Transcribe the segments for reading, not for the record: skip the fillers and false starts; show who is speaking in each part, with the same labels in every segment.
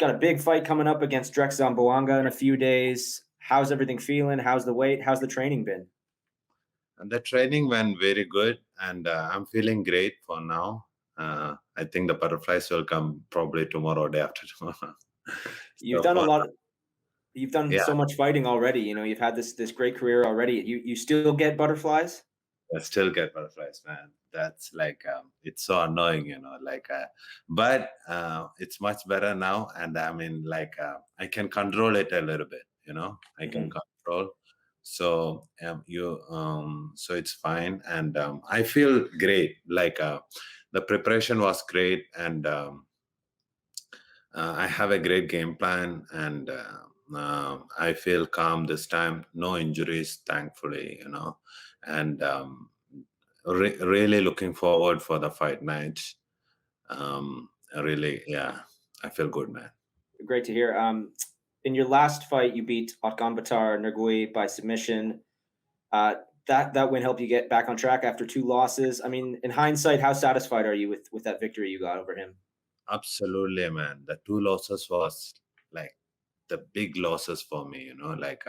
Speaker 1: got a big fight coming up against Drex Zamboanga in a few days. How's everything feeling? How's the weight? How's the training been?
Speaker 2: And the training went very good, and I'm feeling great for now. I think the butterflies will come probably tomorrow or day after tomorrow.
Speaker 1: You've
Speaker 2: So
Speaker 1: done a
Speaker 2: for
Speaker 1: lot. You've done
Speaker 2: yeah,
Speaker 1: so much fighting already. You've had this great career already. You still get butterflies?
Speaker 2: I still get butterflies, man. That's like it's so annoying, like. But it's much better now, and I mean, like I can control it a little bit. I can
Speaker 1: Hmm.
Speaker 2: control. So so it's fine, and I feel great. Like the preparation was great, and I have a great game plan, and I feel calm this time. No injuries, thankfully, and really looking forward for the fight night. Really, yeah, I feel good, man.
Speaker 1: Great to hear. In your last fight, you beat Batar Nurgui by submission. Uh, that win helped you get back on track after two losses. I mean, in hindsight, how satisfied are you with that victory you got over him?
Speaker 2: Absolutely, man. The two losses was like the big losses for me. Like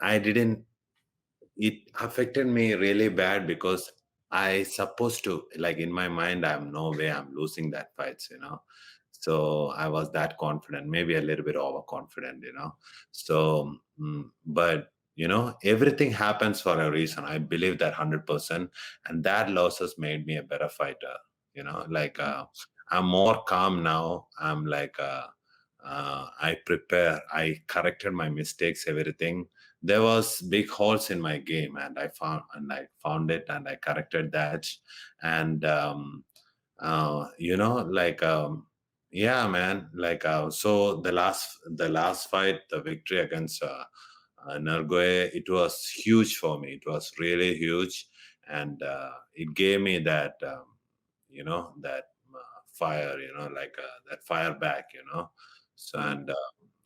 Speaker 2: I didn't. It affected me really bad because I supposed to, like, in my mind, I'm no way I'm losing that fights. So I was that confident, maybe a little bit overconfident. So but everything happens for a reason. I believe that 100%, and that losses made me a better fighter. Like I'm more calm now. I'm like I prepare, I corrected my mistakes, everything. There was big holes in my game, and I found it, and I corrected that. And like yeah, man, like so the last fight, the victory against Nargoye, it was huge for me. It was really huge, and it gave me that fire, like that fire back. So,
Speaker 1: Mhm.
Speaker 2: and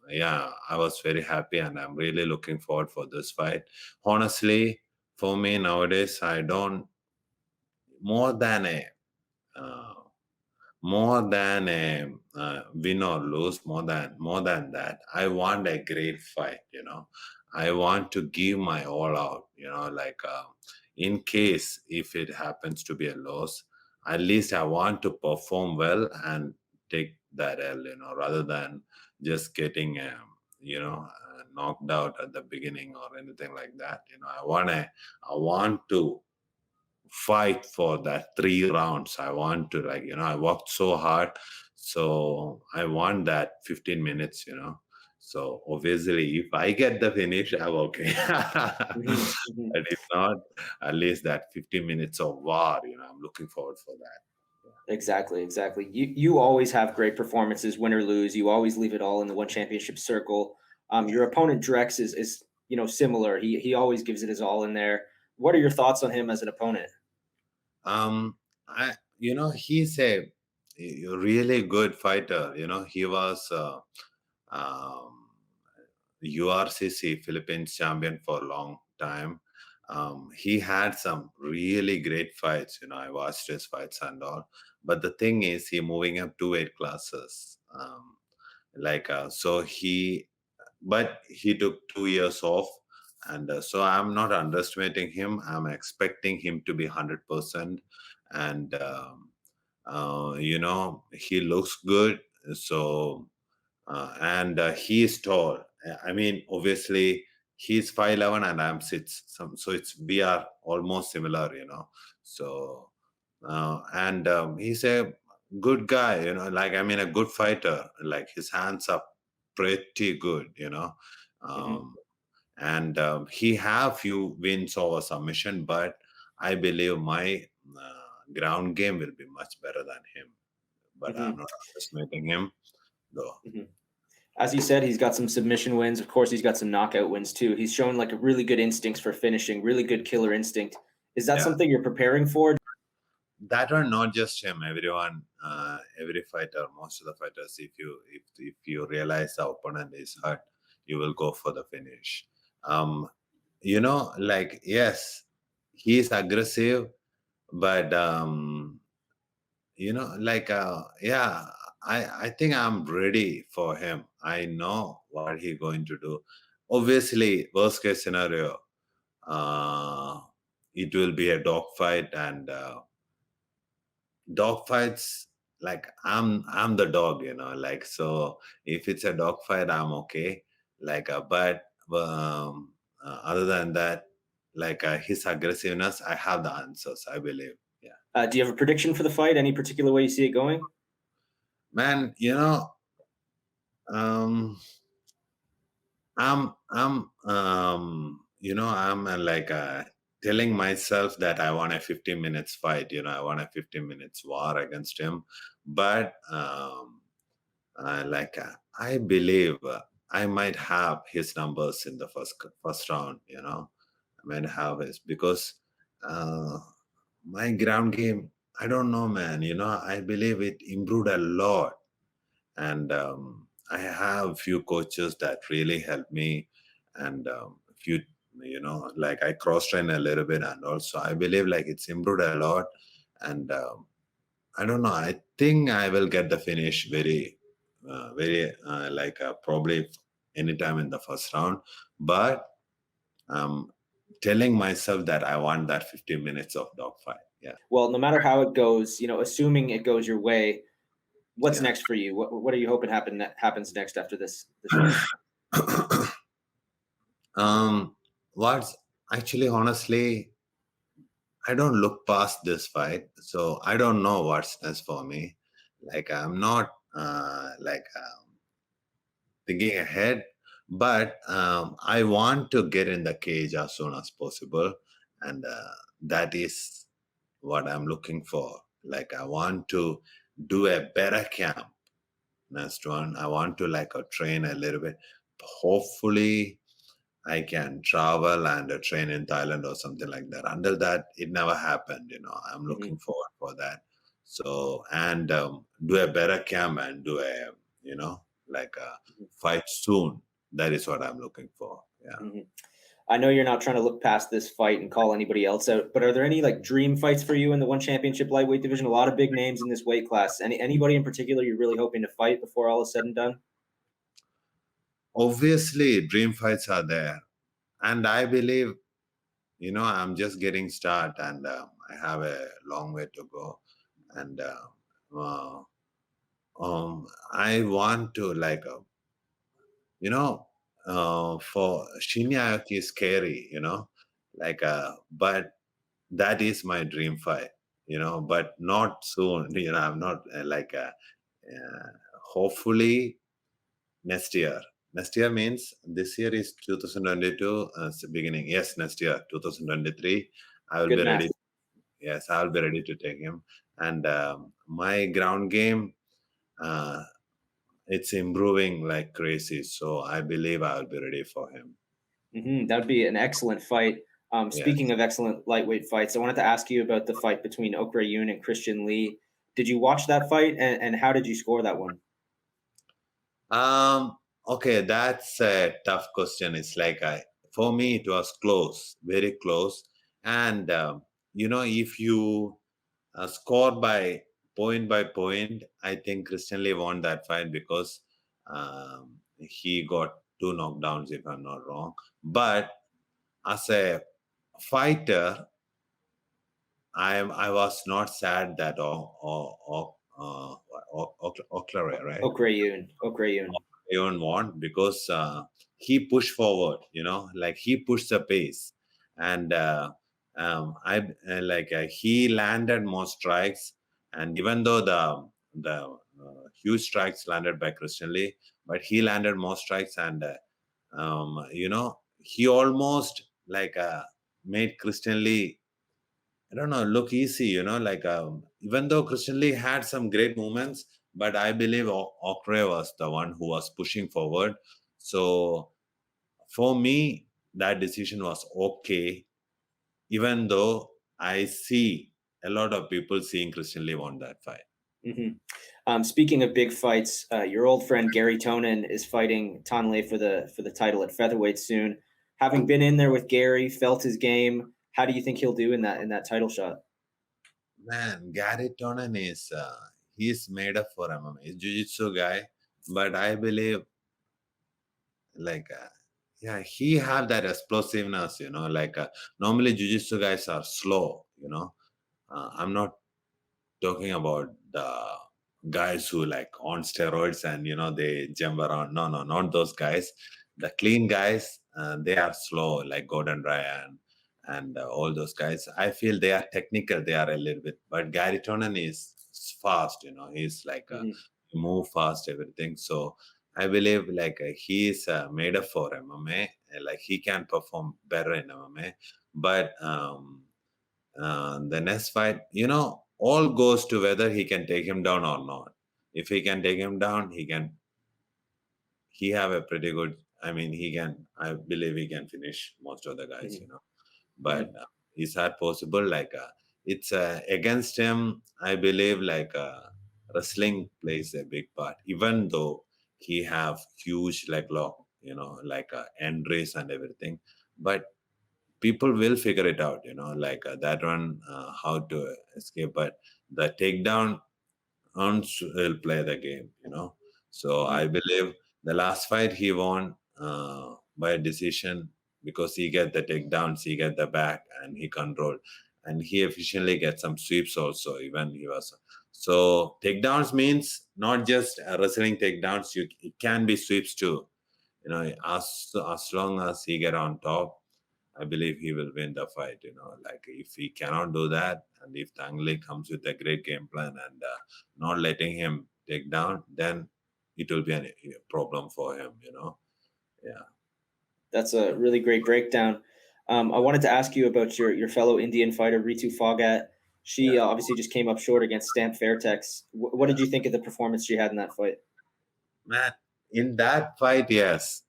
Speaker 2: yeah, I was very happy, and I'm really looking forward for this fight. Honestly, for me nowadays, I don't more than a uh, win or lose. More than that, I want a great fight. I want to give my all out. Like in case if it happens to be a loss, at least I want to perform well and take that L, rather than just getting knocked out at the beginning or anything like that. I want to fight for that 3 rounds. I want to, like, I worked so hard. So I want that 15 minutes. So obviously if I get the finish, I'm okay.
Speaker 1: Mhm. Mhm.
Speaker 2: But if not, at least that 15 minutes of war, I'm looking forward for that.
Speaker 1: Exactly, exactly. You always have great performances, win or lose. You always leave it all in the one championship circle. Your opponent Drex is similar. He always gives it his all in there. What are your thoughts on him as an opponent?
Speaker 2: He's a really good fighter. He was um, URCC Philippines champion for a long time. He had some really great fights. I watched his fights and all. But the thing is, he moving up two weight classes. Like so but he took 2 years off, and so I'm not underestimating him. I'm expecting him to be 100%, and he looks good. So and he is tall. I mean, obviously, he's 5'11" and I'm 6. So we are almost similar. So and he's a good guy. Like, I mean, a good fighter. Like, his hands are pretty good.
Speaker 1: Hmm.
Speaker 2: Um, and he have few wins over submission, but I believe my ground game will be much better than him. But I'm
Speaker 1: Hmm.
Speaker 2: not underestimating him, though.
Speaker 1: Hmm. As you said, he's got some submission wins. Of course, he's got some knockout wins too. He's shown like a really good instincts for finishing, really good killer instinct. Is that
Speaker 2: Yeah,
Speaker 1: something you're preparing for?
Speaker 2: that one, not just him. Everyone, every fighter, most of the fighters, if you realize the opponent is hurt, you will go for the finish. Um, like, yes, he is aggressive, but like yeah, I think I'm ready for him. I know what he going to do. Obviously, worst case scenario, uh, it will be a dog fight, and dog fights, like I'm the dog, like, so if it's a dog fight, I'm okay. Like, but other than that, like his aggressiveness, I have the answers, I believe. Yeah,
Speaker 1: Do you have a prediction for the fight? Any particular way you see it going?
Speaker 2: man. Um, I'm like telling myself that I want a 15 minutes fight. I want a 15 minutes war against him, but like I believe I might have his numbers in the first round. I might have his because uh, my ground game. I don't know, man. I believe it improved a lot, and I have few coaches that really helped me, and few, like I cross train a little bit, and also I believe like it's improved a lot, and I don't know. I think I will get the finish very like probably anytime in the first round. But I'm telling myself that I want that 15 minutes of dogfight. Yeah,
Speaker 1: Well, no matter how it goes, assuming it goes your way, what's
Speaker 2: yeah.
Speaker 1: next for you? What are you hoping happens next after this fight?
Speaker 2: um, what's actually honestly, I don't look past this fight, so I don't know what's next for me. Like I'm not like thinking ahead, but I want to get in the cage as soon as possible, and that is what I'm looking for. Like I want to do a better camp. Next one, I want to like train a little bit. Hopefully, I can travel and train in Thailand or something like that. Until that, it never happened. I'm
Speaker 1: Hmm.
Speaker 2: looking forward for that. So and do a better camp and do a like a fight soon. That is what I'm looking for. Yeah.
Speaker 1: Hmm. I know you're not trying to look past this fight and call anybody else out, but are there any like dream fights for you in the one championship lightweight division? A lot of big names in this weight class. Anybody in particular you're really hoping to fight before all is said and done?
Speaker 2: Obviously, dream fights are there, and I believe I'm just getting started, and I have a long way to go, and uh, I want to like you know, for Shinya Aoki is scary, like, but that is my dream fight, but not soon, I'm not hopefully next year. Next year means this year is 2022, beginning. Yes, next year, 2023, I will
Speaker 1: Good
Speaker 2: be
Speaker 1: math.
Speaker 2: ready. Yes, I'll be ready to take him. And my ground game, uh, it's improving like crazy. So I believe I'll be ready for him.
Speaker 1: That'd be an excellent fight. Speaking
Speaker 2: Yes.
Speaker 1: of excellent lightweight fights, I wanted to ask you about the fight between Okra Yoon and Christian Lee. Did you watch that fight, and how did you score that one?
Speaker 2: Okay, that's a tough question. It's like for me, it was close, very close. And if you score by point, I think Christian Lee won that fight because he got two knockdowns, if I'm not wrong. But as a fighter, I was not sad that Oclare, right?
Speaker 1: Okra Yoon. Okra Yoon.
Speaker 2: Even want because he pushed forward, like he pushed the pace, and I like he landed more strikes, and even though the huge strikes landed by Christian Lee, but he landed more strikes, and he almost like made Christian Lee, I don't know, look easy, like even though Christian Lee had some great moments, but I believe Okre was the one who was pushing forward. So for me, that decision was okay, even though I see a lot of people seeing Christian Lee won that fight.
Speaker 1: Hmm. Speaking of big fights, your old friend Gary Tonin is fighting Tonley for the title at featherweight soon. Having been in there with Gary, felt his game. How do you think he'll do in that title shot?
Speaker 2: Man, Gary Tonnen is he's made up for MMA. He's jiu-jitsu guy, but I believe like yeah, he have that explosiveness, like normally jiu-jitsu guys are slow, I'm not talking about the guys who like on steroids and they jump around. No, no, not those guys. The clean guys, they are slow, like Gordon Ryan and all those guys. I feel they are technical. They are a little bit, but Gary Tonin is fast. He's like
Speaker 1: Hmm.
Speaker 2: move fast, everything. So I believe like he is made up for MMA. Like he can perform better in MMA, but the next fight, all goes to whether he can take him down or not. If he can take him down, he have a pretty good. I mean, I believe he can finish most of the guys.
Speaker 1: Hmm.
Speaker 2: But
Speaker 1: Hmm.
Speaker 2: is that possible? Like it's against him. I believe like wrestling plays a big part, even though he have huge leg lock, like end race and everything. But people will figure it out, like that one, how to escape. But the takedown will play the game, So
Speaker 1: Hmm.
Speaker 2: I believe the last fight he won by decision because he get the takedowns, he get the back, and he controlled, and he efficiently get some sweeps also. Even he was so takedowns means not just wrestling takedowns. It can be sweeps too. As long as he get on top, I believe he will win the fight. Like if he cannot do that, and if Tang Li comes with a great game plan and not letting him take down, then it will be a problem for him. Yeah,
Speaker 1: That's a really great breakdown. I wanted to ask you about your fellow Indian fighter Ritu Phogat. She
Speaker 2: yeah,
Speaker 1: obviously just came up short against Stamp Fairtex. What
Speaker 2: yeah.
Speaker 1: did you think of the performance she had in that fight?
Speaker 2: Man, in that fight, yes,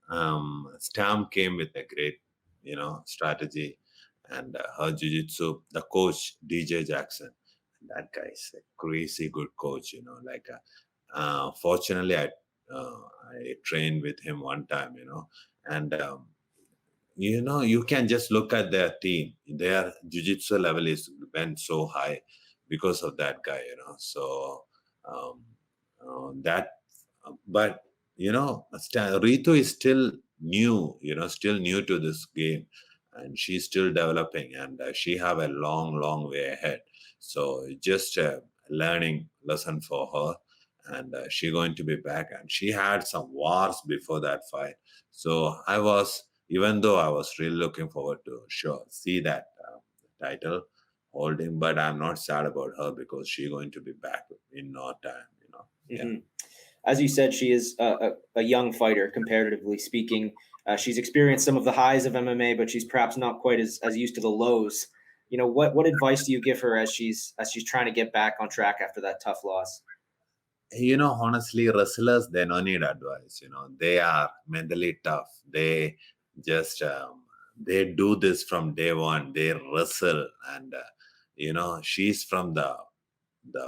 Speaker 2: Stam came with a great, strategy, and her jiu-jitsu, the coach DJ Jackson, that guy is a crazy good coach. Like, fortunately, I trained with him one time, and you can just look at their team. Their jiu-jitsu level is went so high because of that guy, So um, that, but Ritu is still new, still new to this game, and she's still developing, and she have a long, long way ahead. So just a learning lesson for her, and she going to be back. And she had some wars before that fight, so even though I was really looking forward to see that title holding, but I'm not sad about her because she's going to be back in no time, Yeah.
Speaker 1: Hmm. As you said, she is a young fighter, comparatively speaking. She's experienced some of the highs of MMA, but she's perhaps not quite as used to the lows. What advice do you give her as she's trying to get back on track after that tough loss?
Speaker 2: Honestly, wrestlers, they don't need advice. They are mentally tough. They just they do this from day one. They wrestle, and she's from the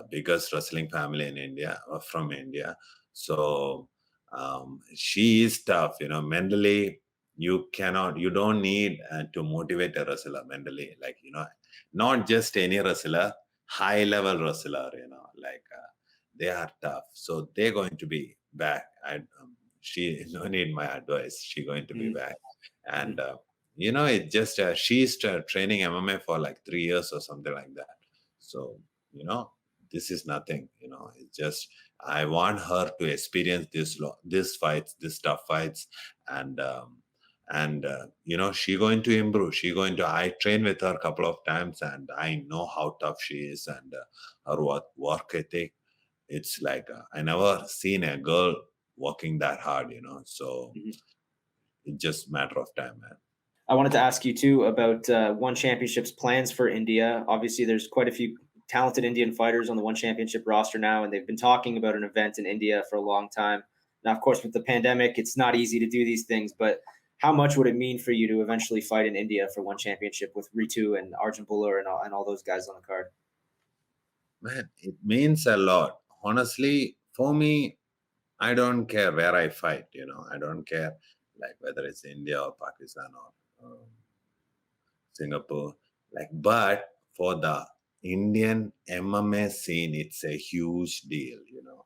Speaker 2: biggest wrestling family in India, or from India. So she is tough, mentally. You don't need to motivate a wrestler mentally, like, not just any wrestler, high level wrestler, like they are tough. So they're going to be back. She no need my advice. She going to be
Speaker 1: Mhm.
Speaker 2: back. And, it just, she's training MMA for like 3 years or something like that. So, you know, this is nothing, it's just I want her to experience this fights, this tough fights, and she going to improve. She going to I train with her a couple of times, and I know how tough she is, and her work ethic. It's like I never seen a girl working that hard, so
Speaker 1: Mhm.
Speaker 2: it's just matter of time, man.
Speaker 1: I wanted to ask you too about One Championship's plans for India. Obviously, there's quite a few talented Indian fighters on the One Championship roster now, and they've been talking about an event in India for a long time. Now, of course, with the pandemic, it's not easy to do these things, but how much would it mean for you to eventually fight in India for One Championship with Ritu and Arjun Buller and all those guys on the card?
Speaker 2: Man, it means a lot. Honestly, for me, I don't care where I fight, I don't care like whether it's India or Pakistan or Singapore. Like, but for the Indian MMA scene, it's a huge deal, you know.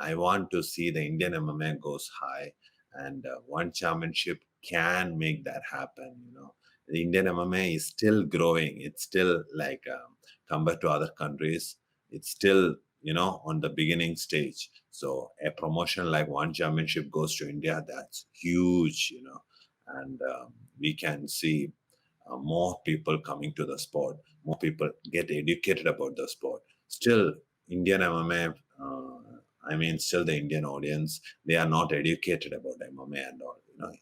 Speaker 2: I want to see the Indian MMA goes high, and one championship can make that happen, you know. The Indian MMA is still growing. It's still like, compared to other countries, it's still, you know, on the beginning stage. So a promotion like one championship goes to India, that's huge, you know. And we can see more people coming to the sport, more people get educated about the sport. Still, Indian MMA, I mean, still the Indian audience, they are not educated about MMA and all. You know,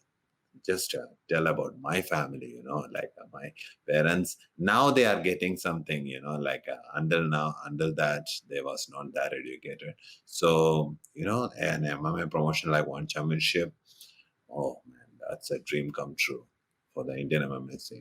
Speaker 2: just tell about my family. You know, like my parents. Now they are getting something. You know, like until now, until that, they was not that educated. So you know, an MMA promotion like one championship. Oh man, that's a dream come true for the Indian MMA scene.